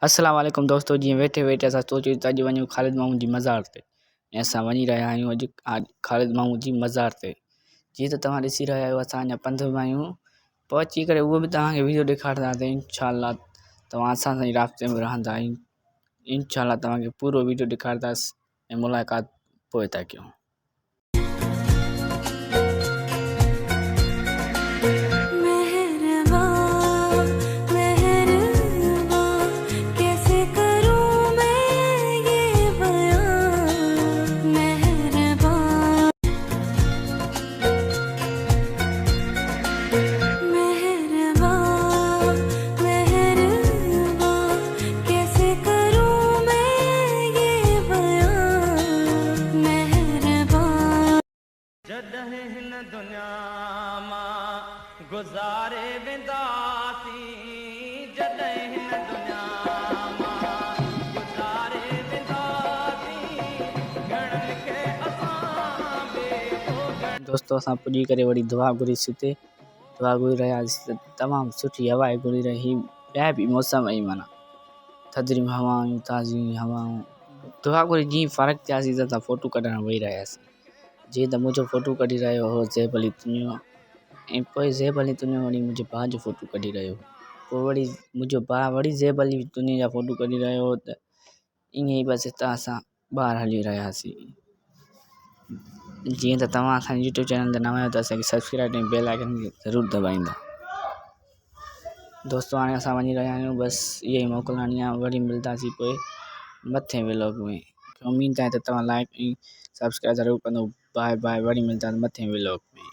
अस्सलाम वालेकुम दोस्तों जी वेठे वेठे असां सोचियो त अॼु वञूं ख़ालिद मामू जी मज़ार ते ऐं असां वञी रहिया आहियूं अॼु ख़ालिद मामू जी मज़ार ते। जीअं त तव्हां ॾिसी रहिया आहियो असां अञा पंध में आहियूं, पहुची करे उहो बि तव्हांखे वीडियो ॾेखारींदासीं इंशाअल्लाह। तव्हां असां सां ई राब्ते में रहंदा आहियूं, इंशाअल्लाह तव्हांखे पूरो वीडियो ॾेखारींदासीं ऐं मुलाक़ात पोइ था कयूं। जॾहिं हिन दुनिया मां गुज़ारे वेंदासीं, जॾहिं हिन दुनिया मां गुज़ारे वेंदासीं, घणनि खे असां दोस्तों असां पुॼी करे वरी दुआ घुरीसीं हिते, दुआ घुरी रहियासीं त तमामु सुठी हवा घुरी रही, ॿिया बि मौसम आई माना थधियूं हवाऊं ताज़ियूं हवाऊं। दुआ घुरी जीअं फ़र्क़ु थियासीं त असां फ़ोटू कढणु वेही रहियासीं। जीअं त मुंहिंजो फ़ोटू कढी रहियो हो ज़ैब अली तुनियो, ऐं पोइ ज़ैब अली तुनियो वरी मुंहिंजे भाउ जो फ़ोटू कढी रहियो, पोइ वरी मुंहिंजो भाउ वरी ज़ैब अली तुनियो जा फ़ोटू कढी रहियो हो। त ईअं ई बसि हितां असां ॿाहिरि हली रहियासीं। जीअं त तव्हां असांजे यूट्यूब चैनल ते नवां आहियो त असांखे सब्सक्राइब ऐं बेल आइकन खे ज़रूरु दॿाईंदा। दोस्तों हाणे असां वञी रहिया आहियूं, बसि इहा ई मोकिलणी आहे, वरी मिलंदासीं पोइ मथे व्लॉग में। उम्मीद आहे त तव्हां लाइक ऐं सब्सक्राइब ज़रूरु कंदो। बाय बाय, वरी मिलंदासीं मथे व्लॉग में।